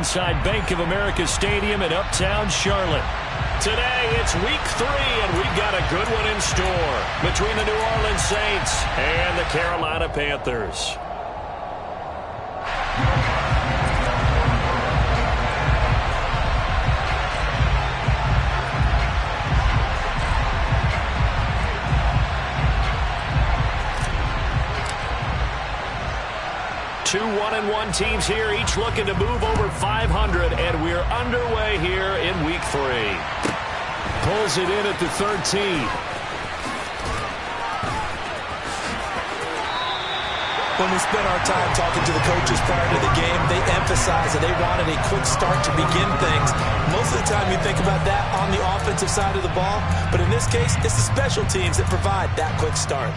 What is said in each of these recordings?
inside Bank of America Stadium in Uptown Charlotte. Today, it's week 3, and we've got a good one in store between the New Orleans Saints and the Carolina Panthers. Two 1-1 teams here, each looking to move over 500, and we're underway here in week 3. Pulls it in at the 13. When we spent our time talking to the coaches prior to the game, they emphasized that they wanted a quick start to begin things. Most of the time you think about that on the offensive side of the ball, but in this case, it's the special teams that provide that quick start.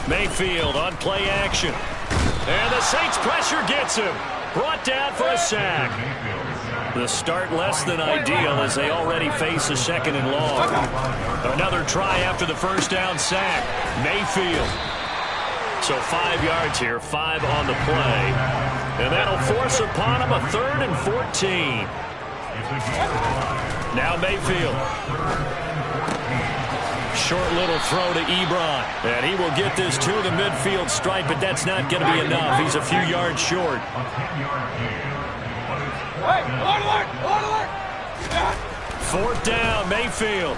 Mayfield on play action. And the Saints pressure gets him. Brought down for a sack. The start less than ideal as they already face a 2nd and long. Another try after the first down sack. Mayfield. So 5 yards here, 5 on the play. And that'll force upon him a 3rd and 14. Now Mayfield. Short little throw to Ebron. And he will get this to the midfield stripe, but that's not going to be enough. He's a few yards short. 4th down, Mayfield.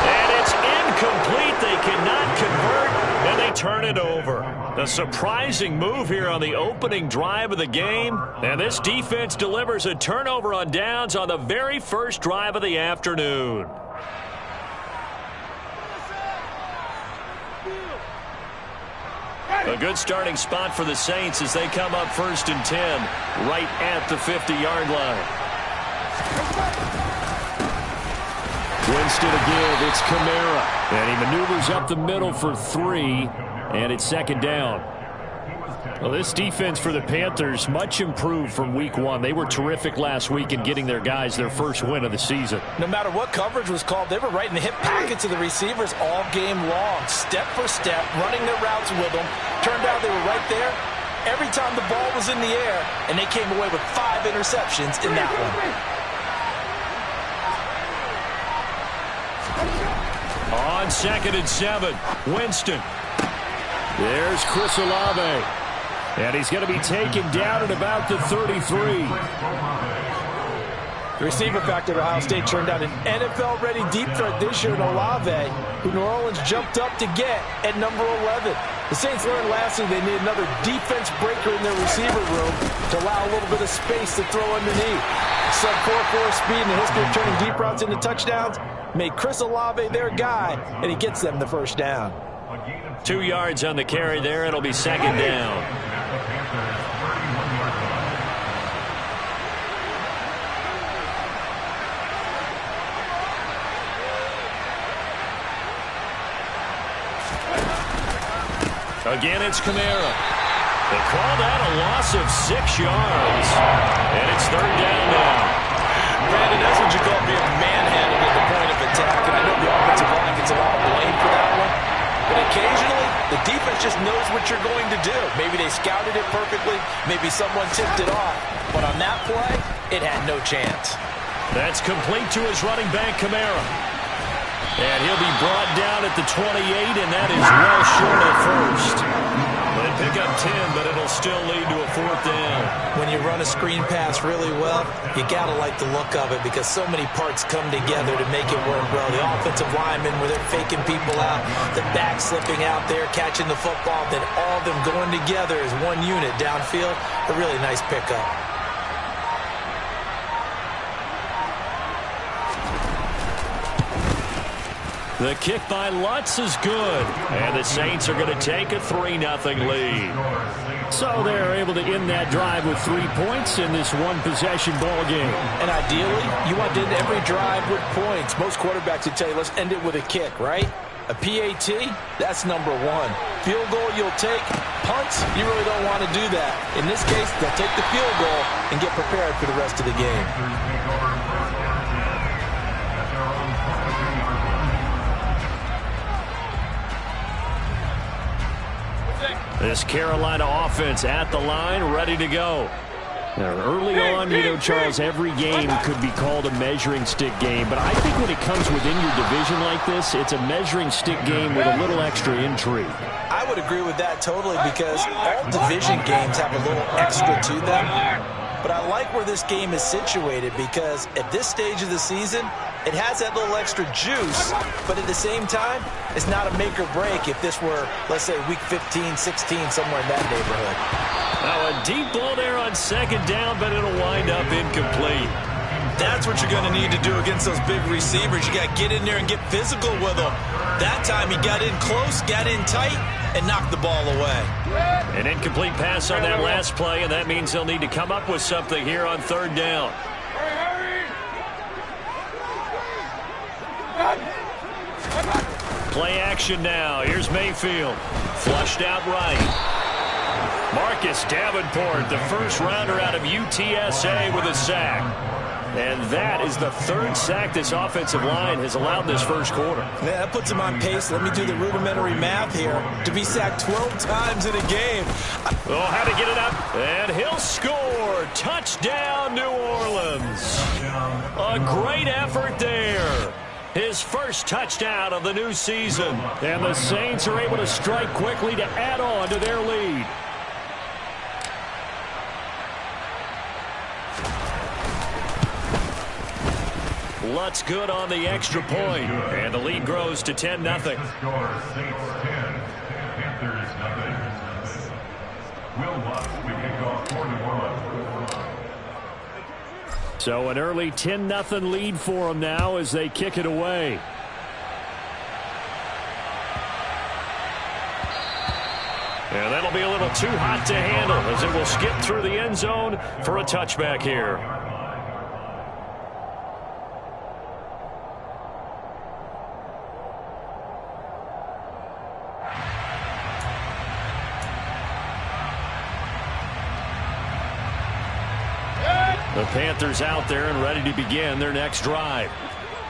And it's incomplete. They cannot convert, and they turn it over. A surprising move here on the opening drive of the game. And this defense delivers a turnover on downs on the very first drive of the afternoon. A good starting spot for the Saints as they come up 1st and 10 right at the 50-yard line. Winston again, it's Kamara. And he maneuvers up the middle for 3, and it's 2nd down. Well, this defense for the Panthers, much improved from week 1. They were terrific last week in getting their guys their first win of the season. No matter what coverage was called, they were right in the hip pockets of the receivers all game long, step for step, running their routes with them. Turned out they were right there every time the ball was in the air, and they came away with 5 interceptions in that one. On 2nd and 7, Winston. There's Chris Olave. And he's going to be taken down at about the 33. The receiver factor of Ohio State turned out an NFL-ready deep threat this year in Olave, who New Orleans jumped up to get at number 11. The Saints learned last week they need another defense breaker in their receiver room to allow a little bit of space to throw underneath. Sub 4.4 speed and the history of turning deep routes into touchdowns made Chris Olave their guy, and he gets them the first down. 2 yards on the carry there. It'll be 2nd down. Again, it's Kamara. They call that a loss of 6 yards. And it's 3rd down now. Brandon, that's what you call being manhandled at the point of attack. And I know the offensive line gets a lot of blame for that one. But occasionally, the defense just knows what you're going to do. Maybe they scouted it perfectly. Maybe someone tipped it off. But on that play, it had no chance. That's complete to his running back, Kamara. And he'll be brought down at the 28, and that is well short of first. They pick up 10, but it'll still lead to a 4th down. When you run a screen pass really well, you got to like the look of it because so many parts come together to make it work well. The offensive linemen, where they're faking people out, the back slipping out there, catching the football, then all of them going together as one unit downfield. A really nice pickup. The kick by Lutz is good. And the Saints are going to take a 3-0 lead. So they're able to end that drive with 3 points in this one-possession ball game. And ideally, you want to end every drive with points. Most quarterbacks would tell you, let's end it with a kick, right? A PAT, that's number 1. Field goal you'll take. Punts, you really don't want to do that. In this case, they'll take the field goal and get prepared for the rest of the game. This Carolina offense at the line, ready to go. Now, early on, Charles, every game could be called a measuring stick game. But I think when it comes within your division like this, it's a measuring stick game with a little extra intrigue. I would agree with that totally because all division games have a little extra to them. But I like where this game is situated because at this stage of the season, it has that little extra juice, but at the same time, it's not a make or break if this were, let's say, week 15, 16, somewhere in that neighborhood. Now a deep ball there on second down, but it'll wind up incomplete. That's what you're going to need to do against those big receivers. You got to get in there and get physical with them. That time he got in close, got in tight, and knocked the ball away. An incomplete pass on that last play, and that means they'll need to come up with something here on third down. Play action now. Here's Mayfield. Flushed out right. Marcus Davenport, the first rounder out of UTSA with a sack. And that is the 3rd sack this offensive line has allowed this first quarter. Yeah, that puts him on pace. Let me do the rudimentary math here. To be sacked 12 times in a game. Oh, how to get it up. And he'll score. Touchdown, New Orleans. A great effort there. His first touchdown of the new season. And the Saints are able to strike quickly to add on to their lead. Lutz good on the extra point. And the lead grows to 10-0. So an early 10-0 lead for them now as they kick it away. And that'll be a little too hot to handle as it will skip through the end zone for a touchback here. The Panthers out there and ready to begin their next drive.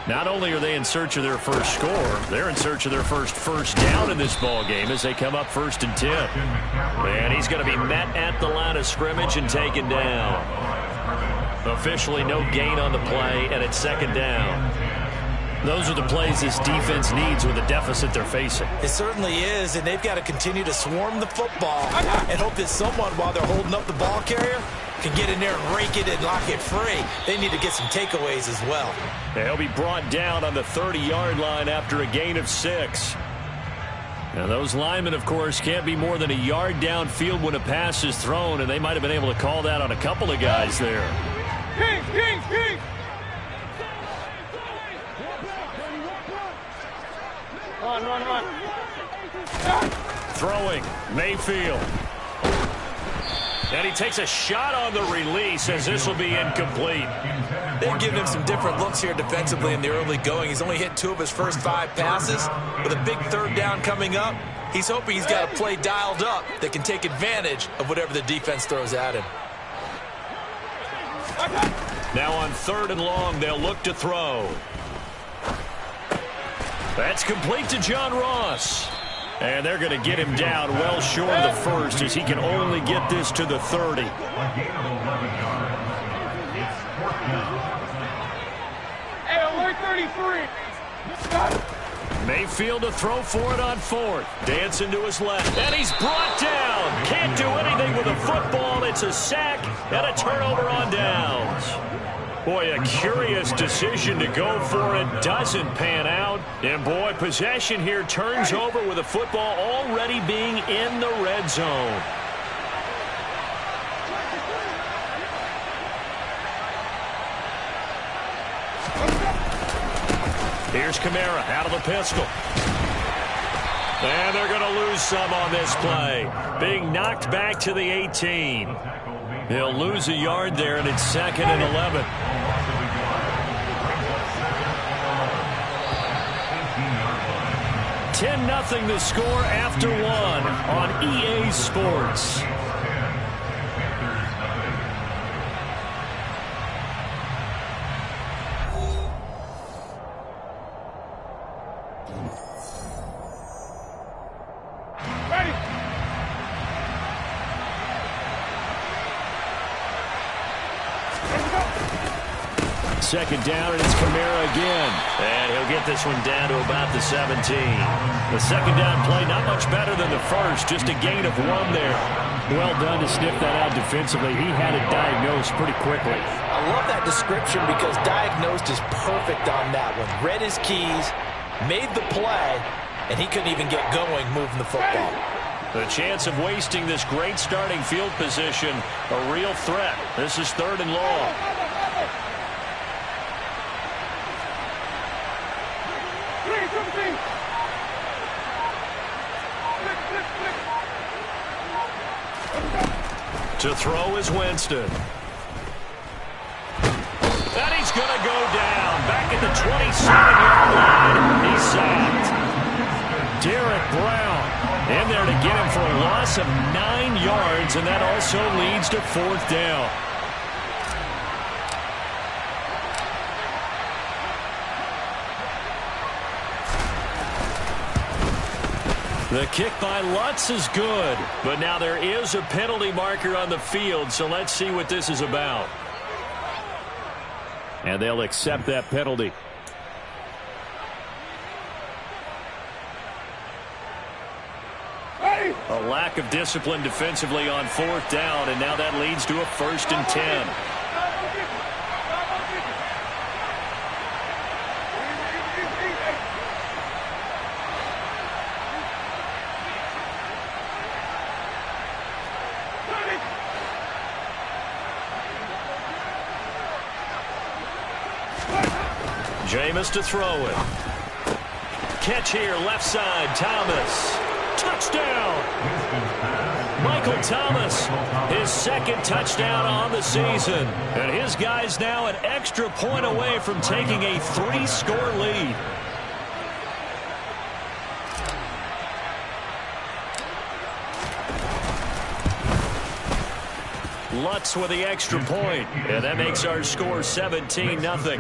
Not only are they in search of their first score, they're in search of their first down in this ball game as they come up 1st and 10. And he's going to be met at the line of scrimmage and taken down. Officially no gain on the play, and it's 2nd down. Those are the plays this defense needs with the deficit they're facing. It certainly is, and they've got to continue to swarm the football and hope that someone, while they're holding up the ball carrier, can get in there and rake it and lock it free. They need to get some takeaways as well. He'll be brought down on the 30-yard line after a gain of 6. Now, those linemen, of course, can't be more than a yard downfield when a pass is thrown, and they might have been able to call that on a couple of guys there. Run. Throwing, Mayfield. And he takes a shot on the release as this will be incomplete. They've given him some different looks here defensively in the early going. He's only hit 2 of his first 5 passes. With a big 3rd down coming up, he's hoping he's got a play dialed up that can take advantage of whatever the defense throws at him. Now on 3rd and long, they'll look to throw. That's complete to John Ross. And they're going to get him down well short of the first as he can only get this to the 30. Hey, alert 33. Mayfield to throw for it on 4th. Dancing to his left. And he's brought down. Can't do anything with a football. It's a sack and a turnover on downs. Boy, a curious decision to go for it. Doesn't pan out. And, boy, possession here turns over with the football already being in the red zone. Here's Kamara out of the pistol. And they're going to lose some on this play. Being knocked back to the 18. He'll lose a yard there, and it's 2nd and 11. $10-0 the score after 1 on EA Sports. Second down, and it's Kamara again. And he'll get this one down to about the 17. The second down play, not much better than the first, just a gain of 1 there. Well done to sniff that out defensively. He had it diagnosed pretty quickly. I love that description because diagnosed is perfect on that one. Read his keys, made the play, and he couldn't even get going moving the football. The chance of wasting this great starting field position, a real threat. This is 3rd and long. To throw is Winston. And he's going to go down. Back at the 27-yard line. He's sacked. Derek Brown in there to get him for a loss of 9 yards, and that also leads to 4th down. The kick by Lutz is good, but now there is a penalty marker on the field, so let's see what this is about. And they'll accept that penalty. A lack of discipline defensively on 4th down, and now that leads to a 1st and 10. Jameis to throw it. Catch here, left side, Thomas. Touchdown! Michael Thomas, his 2nd touchdown on the season. And his guys now an extra point away from taking a 3-score lead. Lutz with the extra point, and that makes our score 17-0.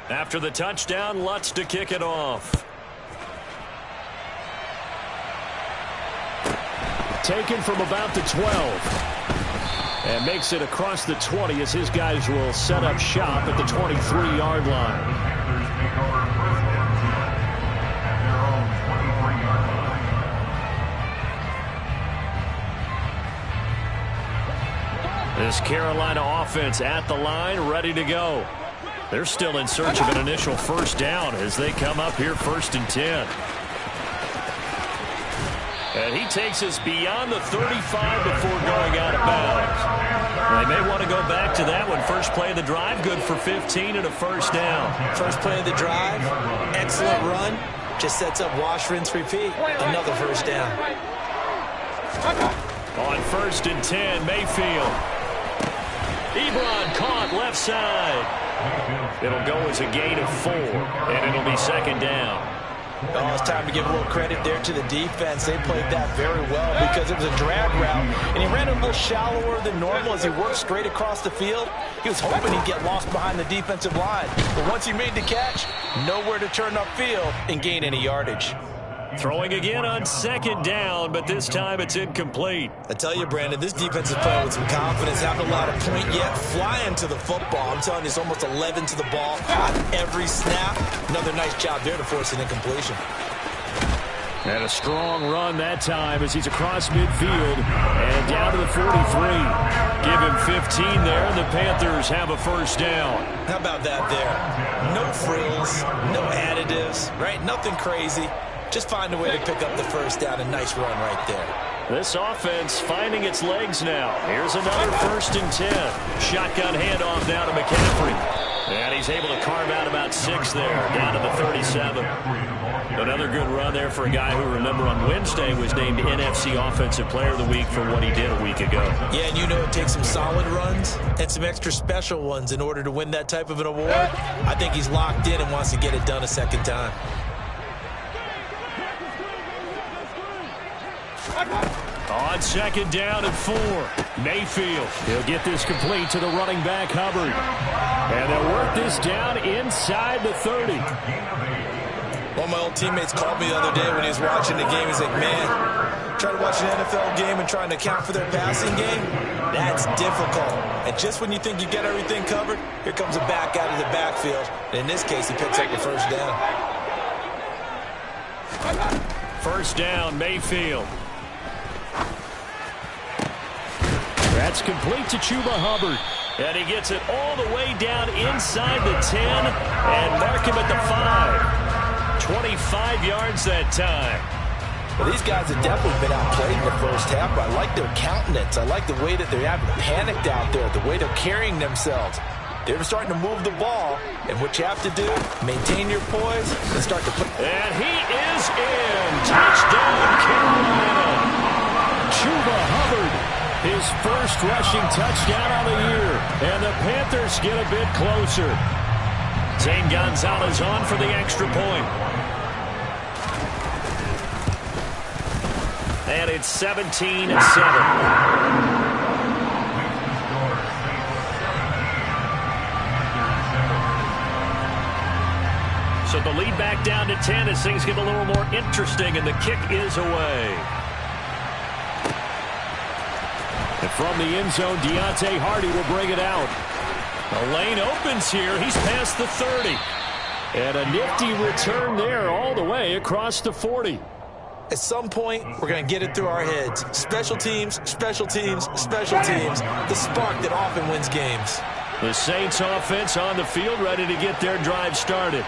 After the touchdown, Lutz to kick it off. Taken from about the 12. And makes it across the 20 as his guys will set up shop at the 23-yard line. This Carolina offense at the line, ready to go. They're still in search of an initial 1st down as they come up here 1st and 10. And he takes us beyond the 35 before going out of bounds. They may want to go back to that one. First play of the drive, good for 15 and a 1st down. First play of the drive, excellent run. Just sets up wash, rinse, repeat. Another 1st down. On 1st and 10, Mayfield. Ebron caught left side. It'll go as a gain of 4, and it'll be 2nd down. Oh, it's time to give a little credit there to the defense. They played that very well because it was a drag route, and he ran a little shallower than normal as he worked straight across the field. He was hoping he'd get lost behind the defensive line, but once he made the catch, nowhere to turn upfield and gain any yardage. Throwing again on 2nd down, but this time it's incomplete. I tell you, Brandon, this defense is playing with some confidence. Haven't allowed a point yet. Flying to the football. I'm telling you, it's almost 11 to the ball on every snap. Another nice job there to force an incompletion. And a strong run that time as he's across midfield and down to the 43. Give him 15 there, and the Panthers have a 1st down. How about that there? No frills, no additives, right? Nothing crazy. Just find a way to pick up the 1st down. A nice run right there. This offense finding its legs now. Here's another 1st and 10. Shotgun handoff now to McCaffrey. And he's able to carve out about 6 there, down to the 37. Another good run there for a guy who, remember, on Wednesday was named NFC Offensive Player of the Week for what he did a week ago. Yeah, and you know it takes some solid runs and some extra special ones in order to win that type of an award. I think he's locked in and wants to get it done a second time. On 2nd down and 4, Mayfield. He'll get this complete to the running back, Hubbard. And they'll work this down inside the 30. One of my old teammates called me the other day when he was watching the game. He's like, man, trying to watch an NFL game and trying to account for their passing game, that's difficult. And just when you think you get everything covered, here comes a back out of the backfield. And in this case, he picks up the 1st down. 1st down, Mayfield. That's complete to Chuba Hubbard. And he gets it all the way down inside the 10 and mark him at the 5. 25 yards that time. Well, these guys have definitely been outplayed in the first half, but I like their countenance. I like the way that they're having panicked out there, the way they're carrying themselves. They're starting to move the ball, and what you have to do, maintain your poise and start to put... And he is in. Touchdown, Carolina. Chuba Hubbard. His 1st rushing touchdown of the year. And the Panthers get a bit closer. Zane Gonzalez on for the extra point. And it's 17-7. So the lead back down to 10 as things get a little more interesting, and the kick is away. And from the end zone, Deontay Hardy will bring it out. The lane opens here. He's past the 30. And a nifty return there all the way across the 40. At some point, we're going to get it through our heads. Special teams, special teams, special teams. The spark that often wins games. The Saints offense on the field, ready to get their drive started.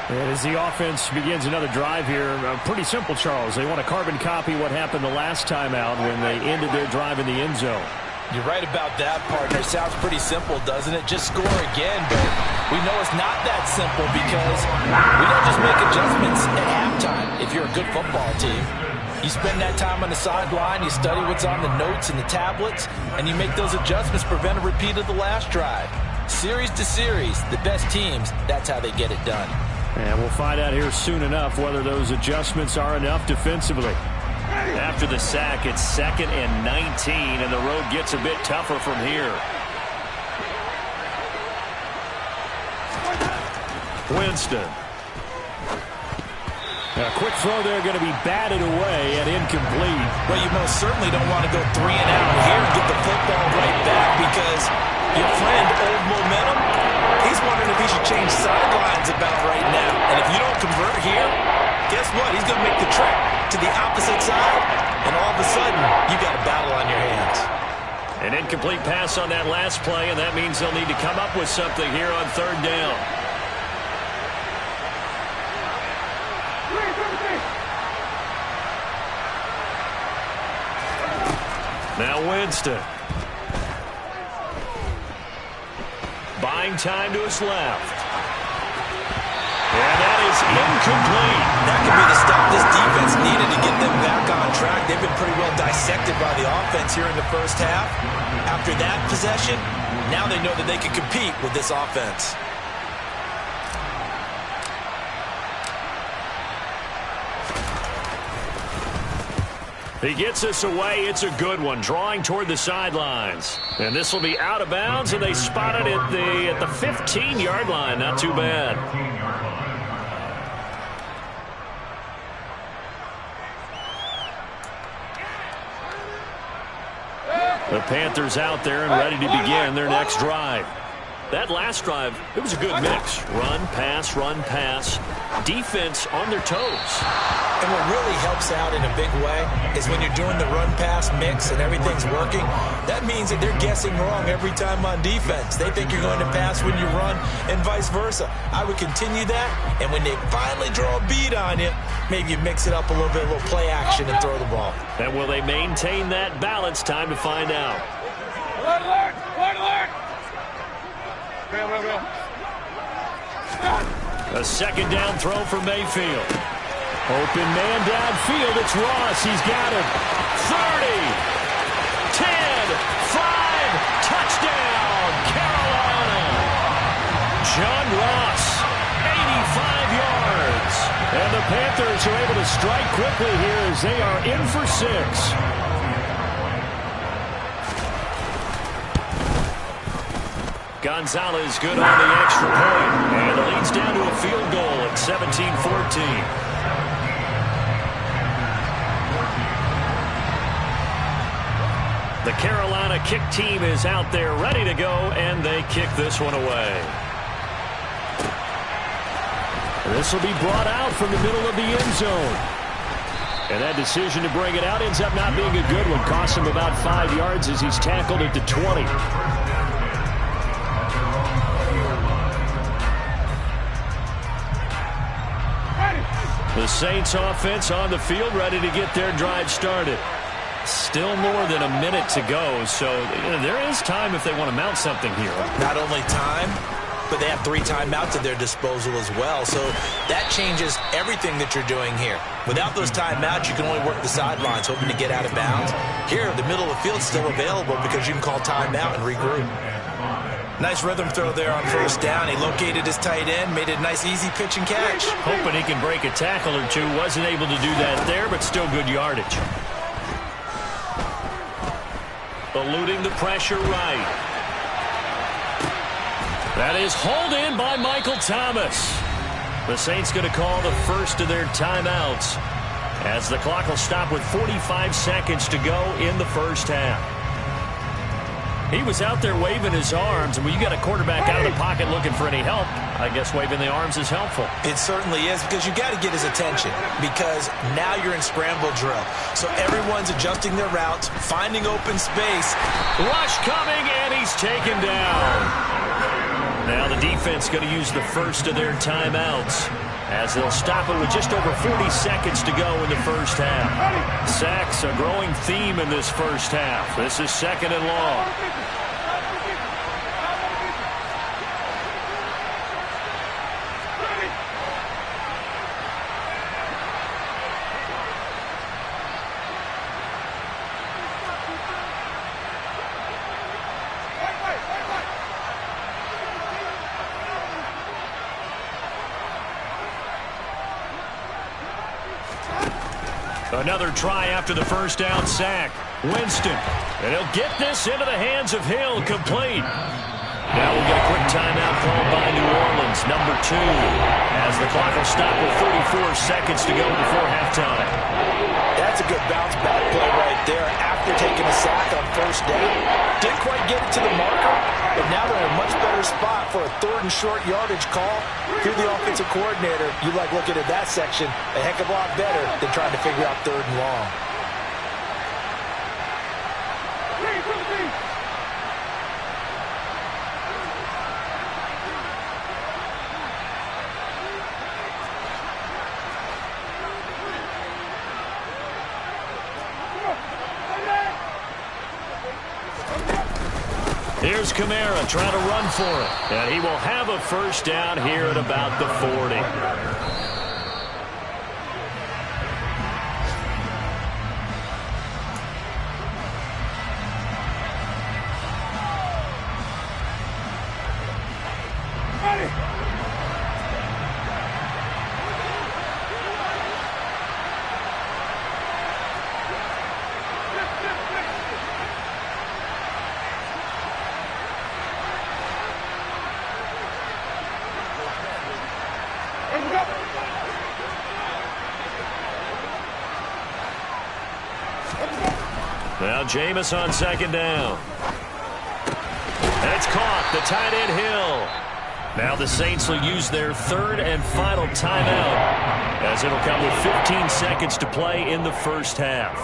And as the offense begins another drive here, pretty simple, Charles. They want to carbon copy what happened the last time out when they ended their drive in the end zone. You're right about that, partner. Sounds pretty simple, doesn't it? Just score again, but we know it's not that simple because we don't just make adjustments at halftime if you're a good football team. You spend that time on the sideline, you study what's on the notes and the tablets, and you make those adjustments, prevent a repeat of the last drive. Series to series, the best teams, that's how they get it done. And we'll find out here soon enough whether those adjustments are enough defensively. After the sack, it's 2nd and 19, and the road gets a bit tougher from here. Winston. A quick throw there going to be batted away and incomplete. Well, you most certainly don't want to go 3 and out here and get the football right back because your friend, Old Momentum, he's wondering if he should change sidelines about right now. And if you don't convert here, guess what? He's going to make the trek to the opposite side, and all of a sudden, you got a battle on your hands. An incomplete pass on that last play, and that means they'll need to come up with something here on 3rd down. Now Winston. Buying time to his left. And that is incomplete. That could be the stop this defense needed to get them back on track. They've been pretty well dissected by the offense here in the first half. After that possession, now they know that they can compete with this offense. He gets us away. It's a good one, drawing toward the sidelines. And this will be out of bounds, and they spot it at the 15-yard line. Not too bad. The Panthers out there and ready to begin their next drive. That last drive, it was a good mix. Run, pass, defense on their toes. And what really helps out in a big way is when you're doing the run-pass mix and everything's working, that means that they're guessing wrong every time on defense. They think you're going to pass when you run and vice versa. I would continue that, and when they finally draw a beat on you, maybe you mix it up a little bit, a little play action, and throw the ball. And will they maintain that balance? Time to find out. Alert! A second down throw for Mayfield. Open man downfield. It's Ross. He's got him. 30, 10, 5, touchdown, Carolina. John Ross, 85 yards. And the Panthers are able to strike quickly here as they are in for 6. Gonzalez good on the extra point, and the lead's down to a field goal at 17-14. The Carolina kick team is out there ready to go, and they kick this one away. This will be brought out from the middle of the end zone. And that decision to bring it out ends up not being a good one. Costs him about 5 yards as he's tackled at the 20. The Saints offense on the field ready to get their drive started. Still more than a minute to go, so there is time if they want to mount something here. Not only time, but they have 3 timeouts at their disposal as well, so that changes everything that you're doing here. Without those timeouts, you can only work the sidelines, hoping to get out of bounds. Here, the middle of the field's still available because you can call timeout and regroup. Nice rhythm throw there on first down. He located his tight end, made it a nice easy pitch and catch. Hoping he can break a tackle or two. Wasn't able to do that there, but still good yardage. Eluding the pressure right. That is hauled in by Michael Thomas. The Saints going to call the first of their timeouts as the clock will stop with 45 seconds to go in the first half. He was out there waving his arms, and when you got a quarterback out of the pocket looking for any help, I guess waving the arms is helpful. It certainly is, because you got to get his attention, because now you're in scramble drill. So everyone's adjusting their routes, finding open space. Rush coming, and he's taken down. Now the defense going to use the first of their timeouts as they'll stop it with just over 40 seconds to go in the first half. Sacks a growing theme in this first half. This is second and long. Another try after the first down sack. Winston. And he'll get this into the hands of Hill. Complete. Now we'll get a quick timeout called by New Orleans, number 2, as the clock will stop with 34 seconds to go before halftime. That's a good bounce-back play right there after taking a sack on first down. Didn't quite get it to the marker, but now they're in a much better spot for a 3rd and short yardage call. If you're the offensive coordinator, you like looking at that section a heck of a lot better than trying to figure out 3rd and long. Here's Kamara trying to run for it. And he will have a first down here at about the 40. Now Jameis on second down. It's caught. The tight end Hill. Now the Saints will use their third and final timeout as it'll come with 15 seconds to play in the first half.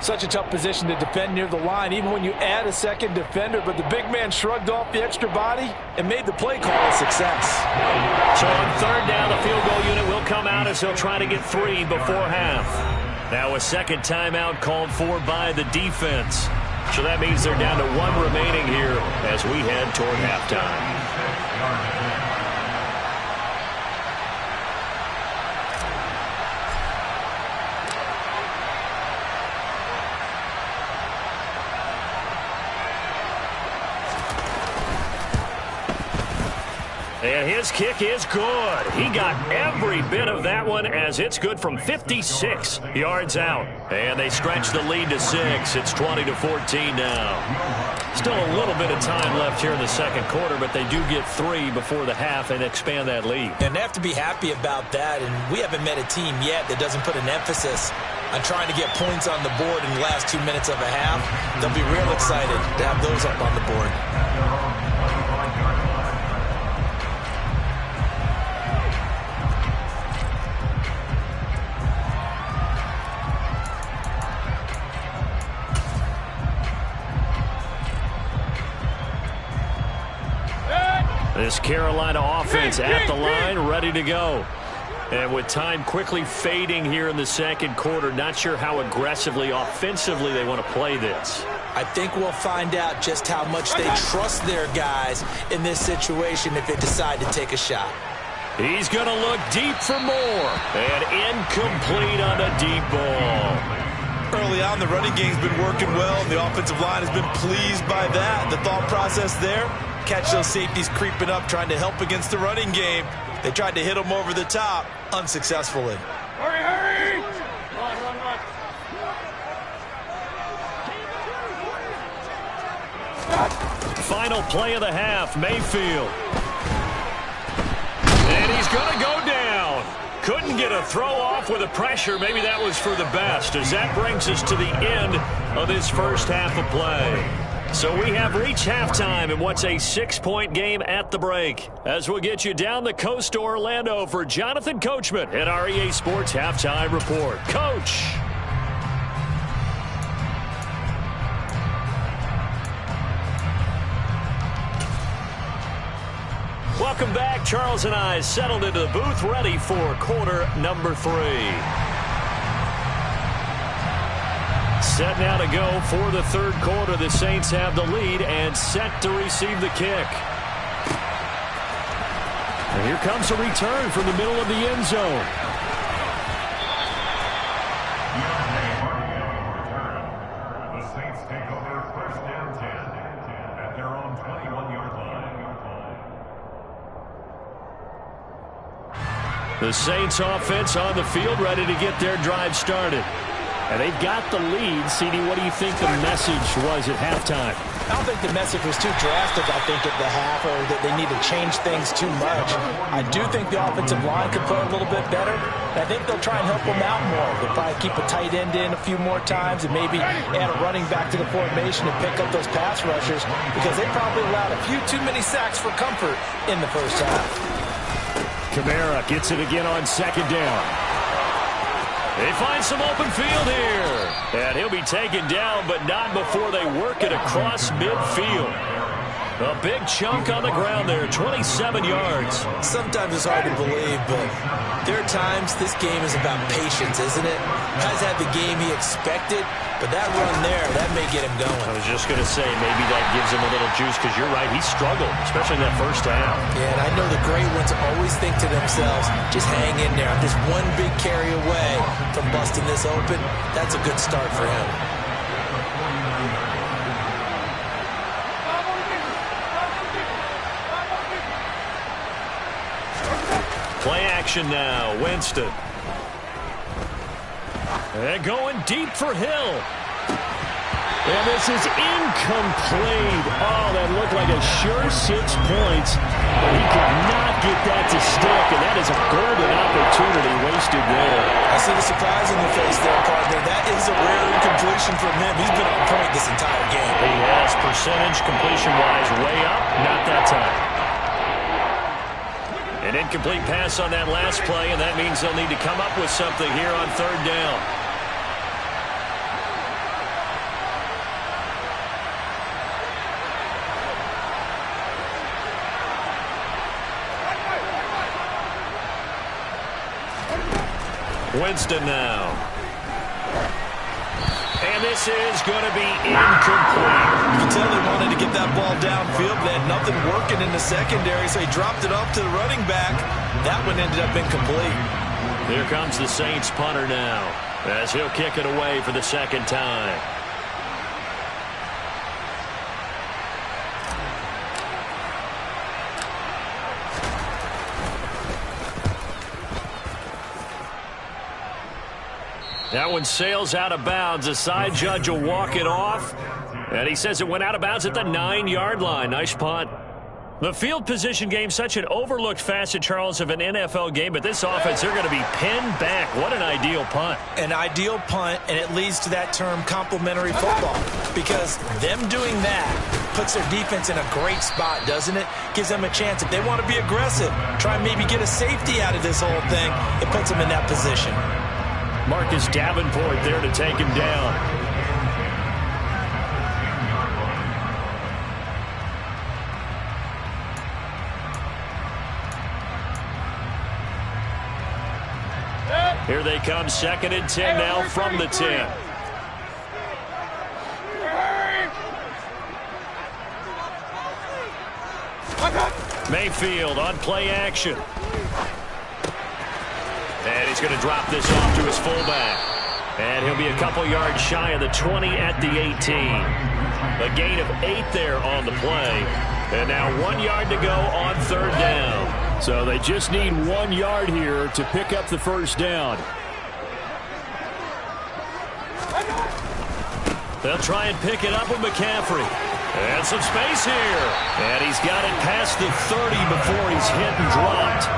Such a tough position to defend near the line, even when you add a second defender, but the big man shrugged off the extra body and made the play call a success. So on third down, the field goal unit will come out as he'll try to get 3 before half. Now a second timeout called for by the defense. So that means they're down to 1 remaining here as we head toward halftime. And his kick is good. He got every bit of that one as it's good from 56 yards out. And they stretch the lead to 6. It's 20-14 now. Still a little bit of time left here in the second quarter, but they do get 3 before the half and expand that lead. And they have to be happy about that. And we haven't met a team yet that doesn't put an emphasis on trying to get points on the board in the last 2 minutes of a half. They'll be real excited to have those up on the board. This Carolina offense at the line, ready to go. And with time quickly fading here in the second quarter, not sure how aggressively, offensively they want to play this. I think we'll find out just how much they trust their guys in this situation if they decide to take a shot. He's going to look deep for more. And incomplete on a deep ball. Early on, the running game's been working well, and the offensive line has been pleased by that. The thought process there, catch those safeties creeping up, trying to help against the running game. They tried to hit them over the top, unsuccessfully. Hurry, hurry! Run. Final play of the half, Mayfield. And he's going to go down. Couldn't get a throw off with the pressure. Maybe that was for the best, as that brings us to the end of this first half of play. So we have reached halftime in what's a 6-point game at the break. As we'll get you down the coast to Orlando for Jonathan Coachman at our EA Sports Halftime Report. Coach. Welcome back. Charles and I settled into the booth, ready for quarter number 3. Set now to go for the third quarter. The Saints have the lead and set to receive the kick. And here comes a return from the middle of the end zone. The Saints take over first and 10 at their own 21-yard line. The Saints offense on the field, ready to get their drive started. And they've got the lead. CD, what do you think the message was at halftime? I don't think the message was too drastic, I think, at the half, or that they need to change things too much. I do think the offensive line could play a little bit better. I think they'll try and help them out more. They'll probably keep a tight end in a few more times and maybe add a running back to the formation and pick up those pass rushers, because they probably allowed a few too many sacks for comfort in the first half. Kamara gets it again on second down. They find some open field here. And he'll be taken down, but not before they work it across midfield. A big chunk on the ground there, 27 yards. Sometimes it's hard to believe, but there are times this game is about patience, isn't it? Guys had the game he expected, but that run there, that may get him going. I was just going to say, maybe that gives him a little juice, because you're right, he struggled, especially in that first half. Yeah, and I know the great ones always think to themselves, just hang in there. I'm just one big carry away from busting this open. That's a good start for him. Play action now, Winston. And going deep for Hill. And this is incomplete. Oh, that looked like a sure 6 points. But he could not get that to stick, and that is a golden opportunity roasted there. I see the surprise in your face there, partner. That is a rare incompletion from him. He's been on point this entire game. He has percentage completion-wise way up. Not that time. An incomplete pass on that last play, and that means they'll need to come up with something here on third down. Winston now. And this is going to be incomplete. You can tell they wanted to get that ball downfield. They had nothing working in the secondary, so he dropped it off to the running back. That one ended up incomplete. Here comes the Saints punter now, as he'll kick it away for the second time. That one sails out of bounds. The side judge will walk it off. And he says it went out of bounds at the 9-yard line. Nice punt. The field position game, such an overlooked facet, Charles, of an NFL game. But this offense, they're going to be pinned back. What an ideal punt. An ideal punt, and it leads to that term complementary football. Because them doing that puts their defense in a great spot, doesn't it? Gives them a chance. If they want to be aggressive, try and maybe get a safety out of this whole thing, it puts them in that position. Marcus Davenport there to take him down. Here they come, 2nd and 10 now from the 10. Mayfield on play action. And he's going to drop this off to his fullback. And he'll be a couple yards shy of the 20 at the 18. A gain of 8 there on the play. And now 1 yard to go on third down. So they just need 1 yard here to pick up the first down. They'll try and pick it up with McCaffrey. And some space here. And he's got it past the 30 before he's hit and dropped.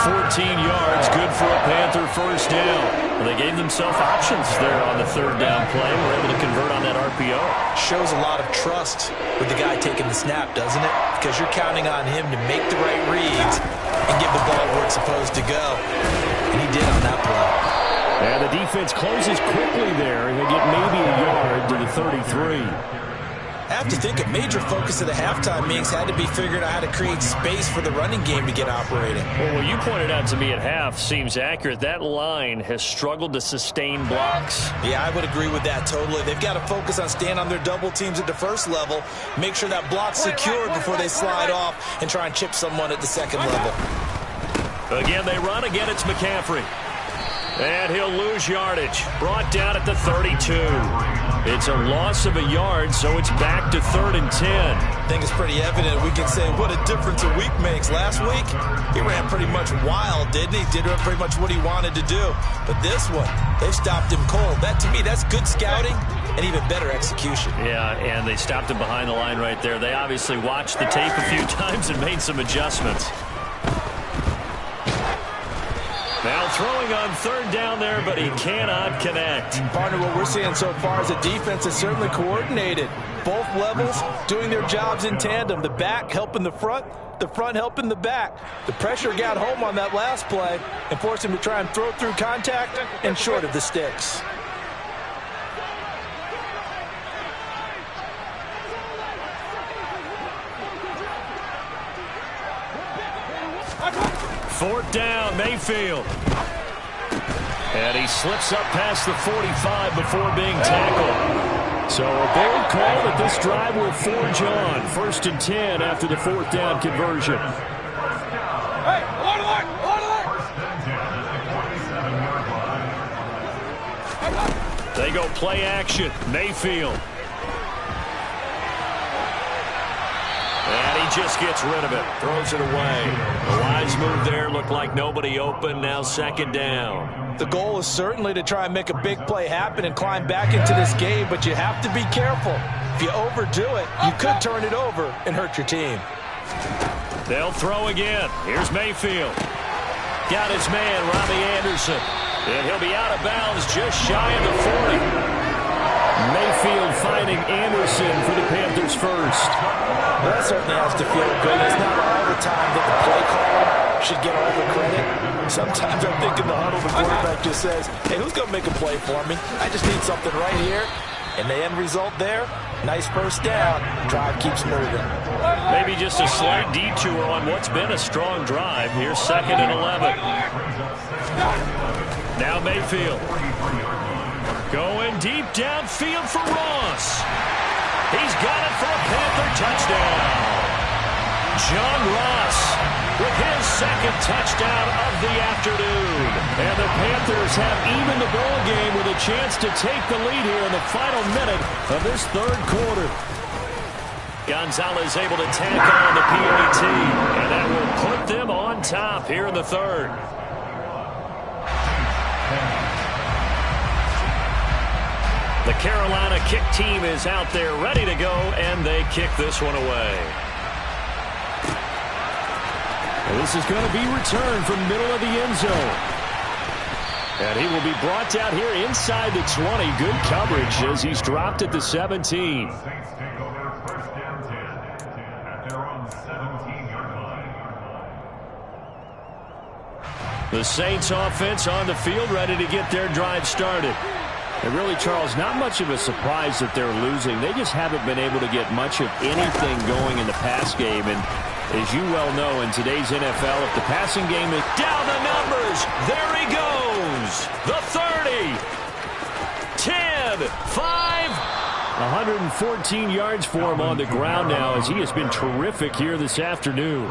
14 yards, good for a Panther first down. Well, they gave themselves options there on the third down play. Were able to convert on that RPO. Shows a lot of trust with the guy taking the snap, doesn't it? Because you're counting on him to make the right reads and give the ball where it's supposed to go. And he did on that play. And the defense closes quickly there. He'll get maybe a yard to the 33. I have to think a major focus of the halftime meetings had to be figuring out how to create space for the running game to get operating. Well, what you pointed out to me at half seems accurate. That line has struggled to sustain blocks. Yeah, I would agree with that totally. They've got to focus on staying on their double teams at the first level, make sure that block's secured before they slide off and try and chip someone at the second level. Again, they run. Again, it's McCaffrey. And he'll lose yardage. Brought down at the 32. It's a loss of a yard, so it's back to 3rd and 10. I think it's pretty evident. We can say what a difference a week makes. Last week, he ran pretty much wild, didn't he? Did pretty much what he wanted to do. But this one, they stopped him cold. That, to me, that's good scouting and even better execution. Yeah, and they stopped him behind the line right there. They obviously watched the tape a few times and made some adjustments. Now throwing on third down there, but he cannot connect. Partner, what we're seeing so far is the defense is certainly coordinated. Both levels doing their jobs in tandem. The back helping the front helping the back. The pressure got home on that last play and forced him to try and throw through contact and short of the sticks. Fourth down, Mayfield. And he slips up past the 45 before being tackled. So a bold call that this drive will forge on. 1st and 10 after the 4th down conversion. Hey, hold on. They go play action. Mayfield. And he just gets rid of it. Throws it away. The wise move there. Looked like nobody open. Now 2nd down. The goal is certainly to try and make a big play happen and climb back into this game, but you have to be careful. If you overdo it, you could turn it over and hurt your team. They'll throw again. Here's Mayfield. Got his man, Robbie Anderson. And he'll be out of bounds just shy of the 40. Mayfield finding Anderson for the Panthers first. Well, that certainly has to feel good. It's not all the time that the play caller should get all the credit. Sometimes I think in the huddle, the quarterback just says, hey, who's going to make a play for me? I just need something right here. And the end result there, nice first down. Drive keeps moving. Maybe just a slight detour on what's been a strong drive. Here's 2nd and 11. Now Mayfield. Going deep downfield for Ross. He's got it for a Panther touchdown. John Ross with his 2nd touchdown of the afternoon. And the Panthers have evened the ball game with a chance to take the lead here in the final minute of this 3rd quarter. Gonzalez able to tack on the PAT, and that will put them on top here in the 3rd. The Carolina kick team is out there ready to go, and they kick this one away. And this is going to be returned from middle of the end zone. And he will be brought down here inside the 20. Good coverage as he's dropped at the 17. The Saints offense on the field ready to get their drive started. And really, Charles, not much of a surprise that they're losing. They just haven't been able to get much of anything going in the pass game. And as you well know, in today's NFL, if the passing game is down the numbers, there he goes. The 30, 10, 5. 114 yards for him on the ground now as he has been terrific here this afternoon.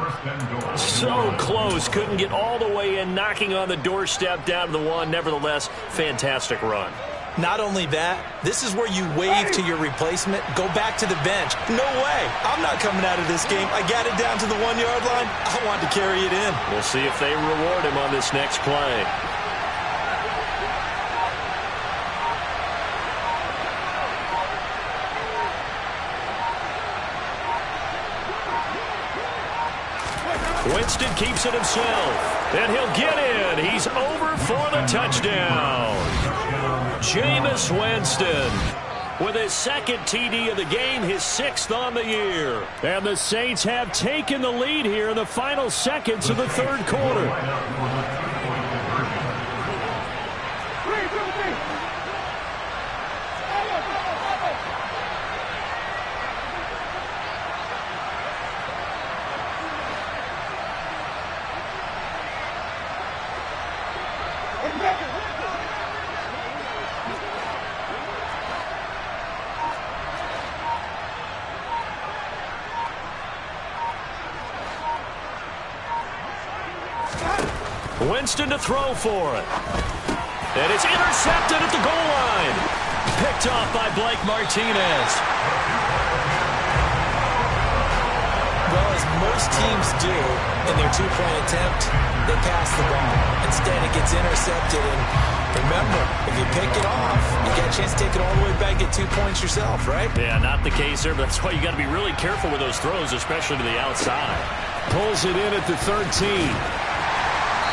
So close, couldn't get all the way in, knocking on the doorstep down to the 1. Nevertheless, fantastic run. Not only that, this is where you wave to your replacement, go back to the bench. No way. I'm not coming out of this game. I got it down to the 1-yard line. I want to carry it in. We'll see if they reward him on this next play. Winston keeps it himself, and he'll get in. He's over for the touchdown. Jameis Winston with his 2nd TD of the game, his 6th on the year. And the Saints have taken the lead here in the final seconds of the 3rd quarter. Winston to throw for it. And it's intercepted at the goal line. Picked off by Blake Martinez. Well, as most teams do in their 2-point attempt, they pass the ball. Instead, it gets intercepted. And remember, if you pick it off, you get a chance to take it all the way back, get 2 points yourself, right? Yeah, not the case there, but that's why you got to be really careful with those throws, especially to the outside. Pulls it in at the 13.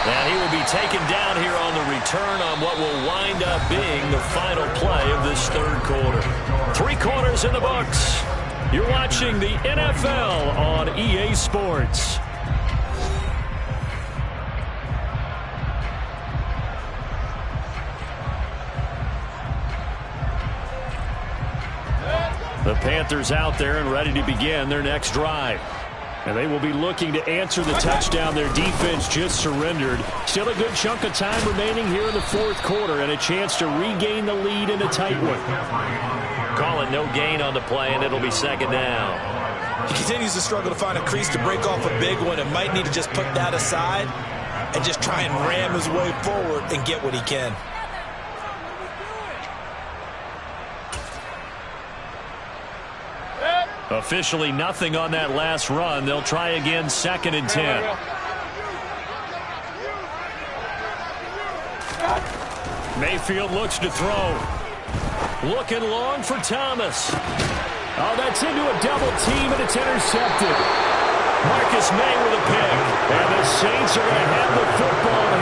And he will be taken down here on the return on what will wind up being the final play of this 3rd quarter. 3 quarters in the books. You're watching the NFL on EA Sports. The Panthers out there and ready to begin their next drive. And they will be looking to answer the touchdown their defense just surrendered. Still a good chunk of time remaining here in the 4th quarter and a chance to regain the lead in a tight one. Call it no gain on the play, and it'll be 2nd down. He continues to struggle to find a crease to break off a big one and might need to just put that aside and just try and ram his way forward and get what he can. Officially nothing on that last run. They'll try again, 2nd and 10. Mayfield looks to throw. Looking long for Thomas. Oh, that's into a double team, and it's intercepted. Marcus May with a pick. And the Saints are going to have the football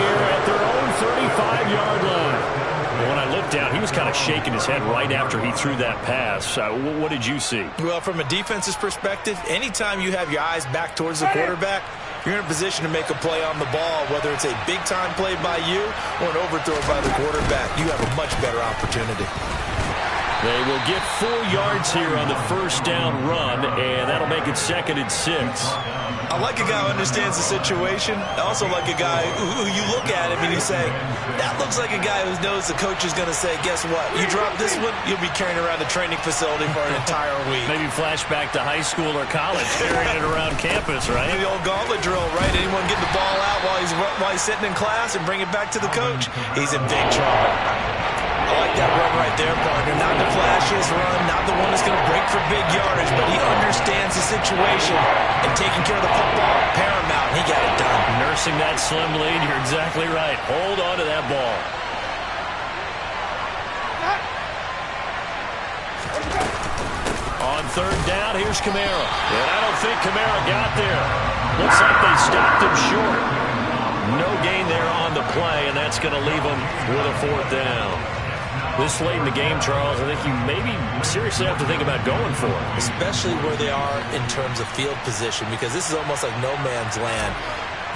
shaking his head right after he threw that pass. What did you see? Well, from a defense's perspective, anytime you have your eyes back towards the quarterback, you're in a position to make a play on the ball, whether it's a big-time play by you or an overthrow by the quarterback. You have a much better opportunity. They will get 4 yards here on the first down run, and that'll make it 2nd and 6. I like a guy who understands the situation. I also like a guy who you look at him and you say, that looks like a guy who knows the coach is going to say, guess what? You drop this one, you'll be carrying around the training facility for an entire week. Maybe flashback to high school or college, carrying it around campus, right? The old gauntlet drill, right? Anyone getting the ball out while he's sitting in class and bring it back to the coach, he's in big trouble. I like that run right there, partner. Not the flashiest run, not the one that's going to break for big yardage, but he understands the situation, and taking care of the football, paramount, and he got it done. Nursing that slim lead, you're exactly right. Hold on to that ball. On 3rd down, here's Kamara. And I don't think Kamara got there. Looks like they stopped him short. No gain there on the play, and that's going to leave him with a 4th down. This late in the game, Charles, I think you maybe seriously have to think about going for it. Especially where they are in terms of field position, because this is almost like no man's land.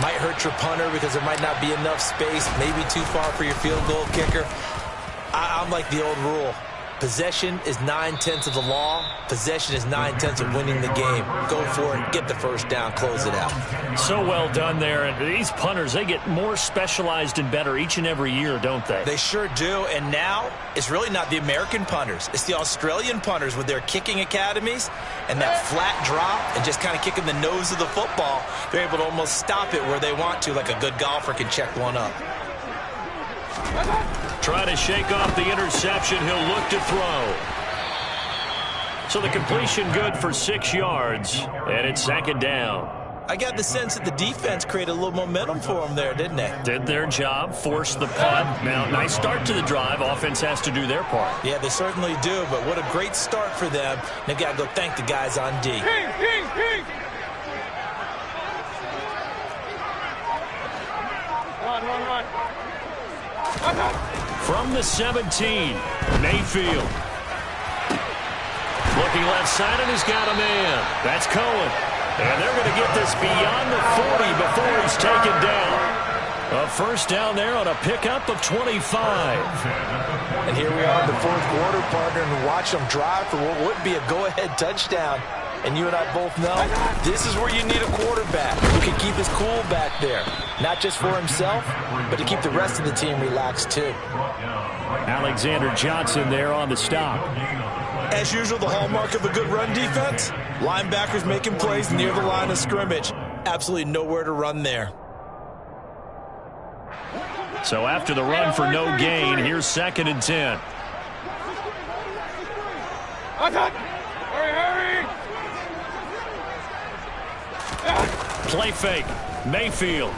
Might hurt your punter because there might not be enough space, maybe too far for your field goal kicker. I'm like the old rule. Possession is 9/10 of the law. Possession is 9/10 of winning the game. Go for it. Get the first down. Close it out. So well done there. And these punters, they get more specialized and better each and every year, don't they? They sure do. And now it's really not the American punters. It's the Australian punters with their kicking academies and that flat drop and just kind of kicking the nose of the football. They're able to almost stop it where they want to, like a good golfer can check one up. Try to shake off the interception. He'll look to throw. So the completion good for 6 yards, and it's 2nd down. I got the sense that the defense created a little momentum for them there, didn't they? Did their job, forced the punt. Now, nice start to the drive. Offense has to do their part. Yeah, they certainly do, but what a great start for them. They've got to go thank the guys on D. Run. From the 17, Mayfield. Looking left side, and he's got a man. That's Cohen. And they're going to get this beyond the 40 before he's taken down. A first down there on a pickup of 25. And here we are in the 4th quarter, partner, and watch them drive for what would be a go-ahead touchdown. And you and I both know this is where you need a quarterback who can keep his cool back there. Not just for himself, but to keep the rest of the team relaxed too. Alexander Johnson there on the stop. As usual, the hallmark of a good run defense, linebackers making plays near the line of scrimmage. Absolutely nowhere to run there. So after the run for no gain, here's 2nd and 10. Hurry! Play fake. Mayfield.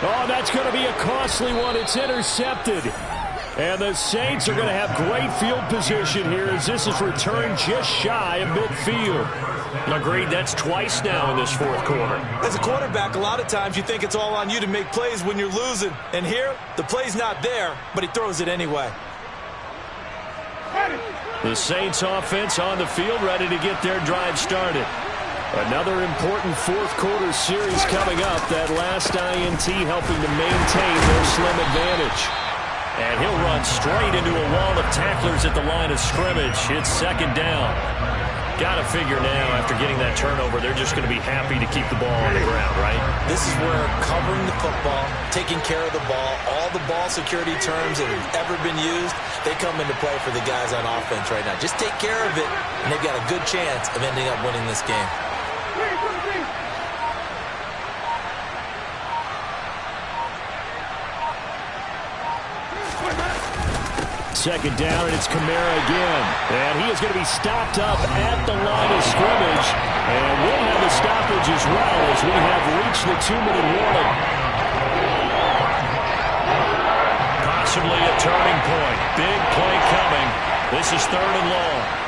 Oh, that's going to be a costly one. It's intercepted. And the Saints are going to have great field position here as this is returned just shy of midfield. Agreed, that's twice now in this 4th quarter. As a quarterback, a lot of times you think it's all on you to make plays when you're losing. And here, the play's not there, but he throws it anyway. The Saints offense on the field, ready to get their drive started. Another important 4th quarter series coming up. That last INT helping to maintain their slim advantage. And he'll run straight into a wall of tacklers at the line of scrimmage. It's 2nd down. Got to figure now, after getting that turnover, they're just going to be happy to keep the ball on the ground, right? This is where covering the football, taking care of the ball, all the ball security terms that have ever been used, they come into play for the guys on offense right now. Just take care of it, and they've got a good chance of ending up winning this game. Second down, and it's Kamara again. And he is going to be stopped up at the line of scrimmage. And we'll have a stoppage as well as we have reached the 2-minute warning. Possibly a turning point. Big play coming. This is 3rd and long.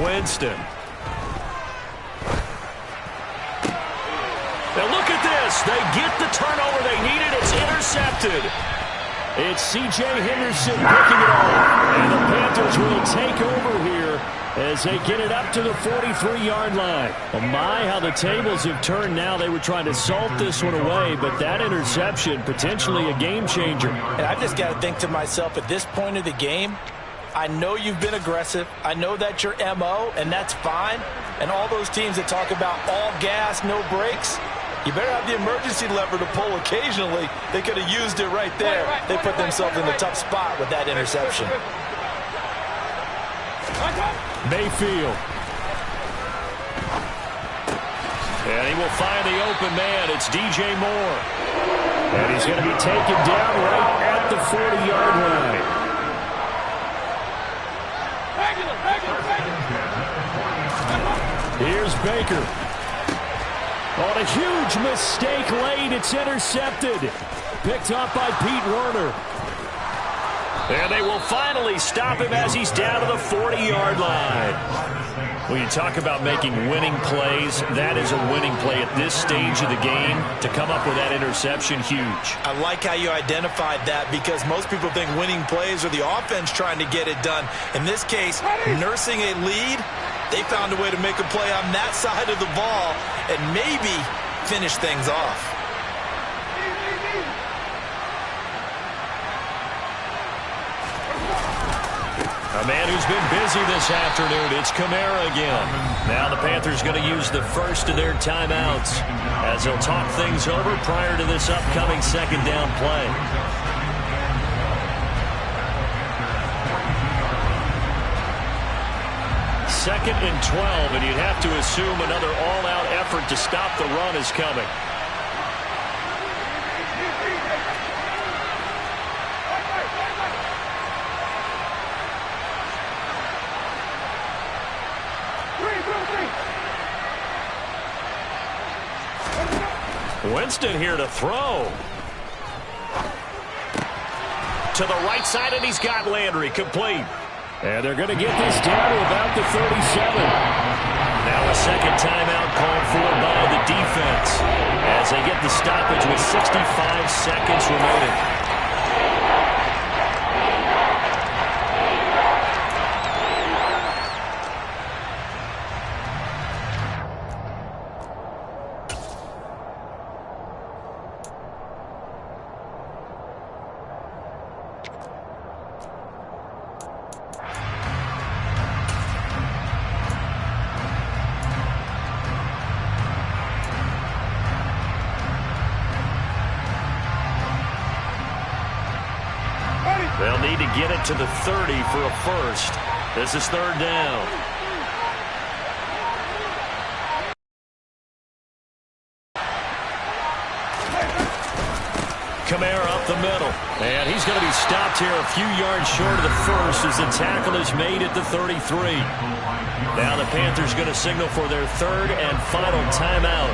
Winston. Now look at this. They get the turnover they needed. It's intercepted. It's C.J. Henderson picking it off. And the Panthers will take over here as they get it up to the 43-yard line. Oh my, how the tables have turned now. They were trying to salt this one away, but that interception, potentially a game changer. And I've just got to think to myself, at this point of the game, I know you've been aggressive. I know that's your MO, and that's fine. And all those teams that talk about all gas, no brakes, you better have the emergency lever to pull occasionally. They could have used it right there. They put themselves in a tough spot with that interception. Mayfield. And he will find the open man. It's DJ Moore. And he's going to be taken down right at the 40-yard line. Here's Baker. On a huge mistake late, it's intercepted. Picked up by Pete Werner. And they will finally stop him as he's down to the 40-yard line. When you talk about making winning plays, that is a winning play at this stage of the game. To come up with that interception, huge. I like how you identified that, because most people think winning plays are the offense trying to get it done. In this case, nursing a lead, they found a way to make a play on that side of the ball and maybe finish things off. A man who's been busy this afternoon, it's Kamara again. Now the Panthers going to use the first of their timeouts as they'll talk things over prior to this upcoming second down play. Second and 12, and you'd have to assume another all-out effort to stop the run is coming. Winston here to throw. To the right side, and he's got Landry complete. And they're going to get this down to about the 37. Now a second timeout called for by the defense as they get the stoppage with 65 seconds remaining. They'll need to get it to the 30 for a first. This is third down. Kamara up the middle. And he's going to be stopped here a few yards short of the first as the tackle is made at the 33. Now the Panthers going to signal for their third and final timeout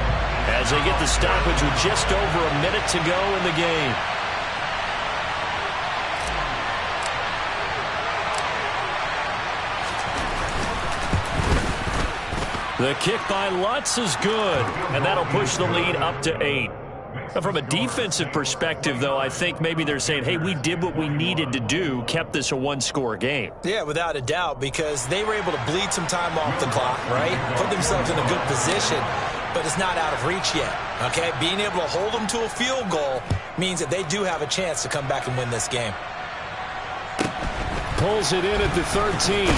as they get the stoppage with just over a minute to go in the game. The kick by Lutz is good, and that'll push the lead up to 8. From a defensive perspective, though, I think maybe they're saying, hey, we did what we needed to do, kept this a one-score game. Yeah, without a doubt, because they were able to bleed some time off the clock, right? Put themselves in a good position, but it's not out of reach yet, okay? Being able to hold them to a field goal means that they do have a chance to come back and win this game. Pulls it in at the 13.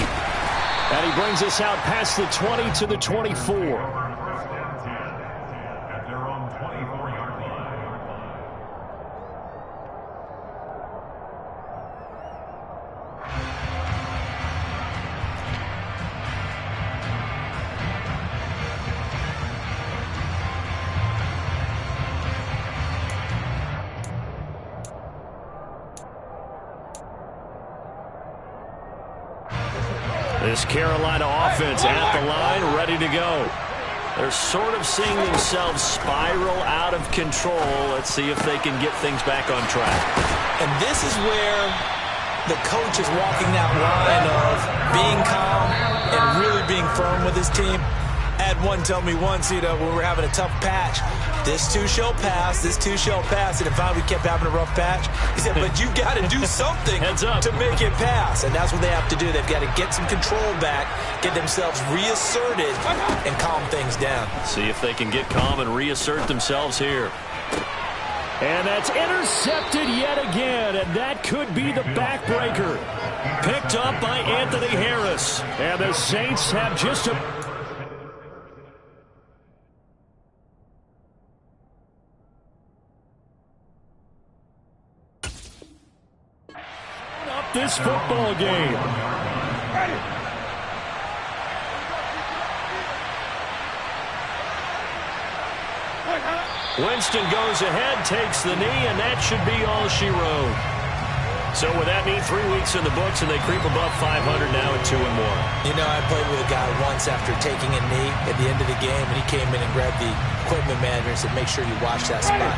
And he brings us out past the 20 to the 24. First and 10 at their own 24-yard line. This Carolina offense at the line, ready to go. They're sort of seeing themselves spiral out of control. Let's see if they can get things back on track. And this is where the coach is walking that line of being calm and really being being firm with his team. I had one tell me once, when we were having a tough patch, this too shall pass, this too shall pass. And if we kept having a rough patch, he said, but you got to do something to make it pass. And that's what they have to do. They've got to get some control back, get themselves reasserted, and calm things down. See if they can get calm and reassert themselves here. And that's intercepted yet again, and that could be the backbreaker. Picked up by Anthony Harris. And the Saints have just a... up this football game. Winston goes ahead, takes the knee, and that should be all she wrote. So with that knee, 3 weeks in the books, and they creep above 500 now at 2-1. I played with a guy once after taking a knee at the end of the game, and he came in and grabbed the equipment manager and said, make sure you watch that spot,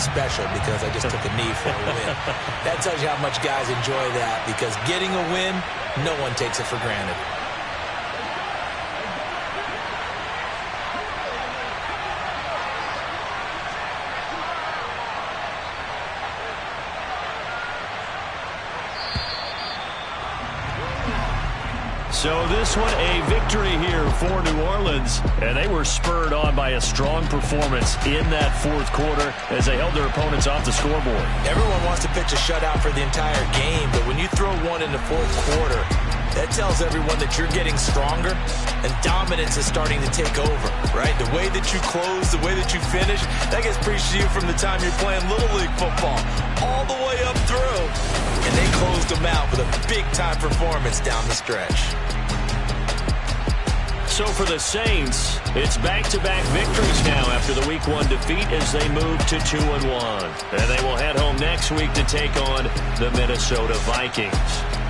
special, because I just took a knee for a win. That tells you how much guys enjoy that, because getting a win, no one takes it for granted. So this one, a victory here for New Orleans, and they were spurred on by a strong performance in that fourth quarter as they held their opponents off the scoreboard. Everyone wants to pitch a shutout for the entire game, but when you throw one in the fourth quarter, that tells everyone that you're getting stronger and dominance is starting to take over, right? The way that you close, the way that you finish, that gets preached to you from the time you're playing Little League football all the way up through. And they closed them out with a big-time performance down the stretch. So for the Saints, it's back-to-back victories now after the Week 1 defeat as they move to 2-1. And they will head home next week to take on the Minnesota Vikings.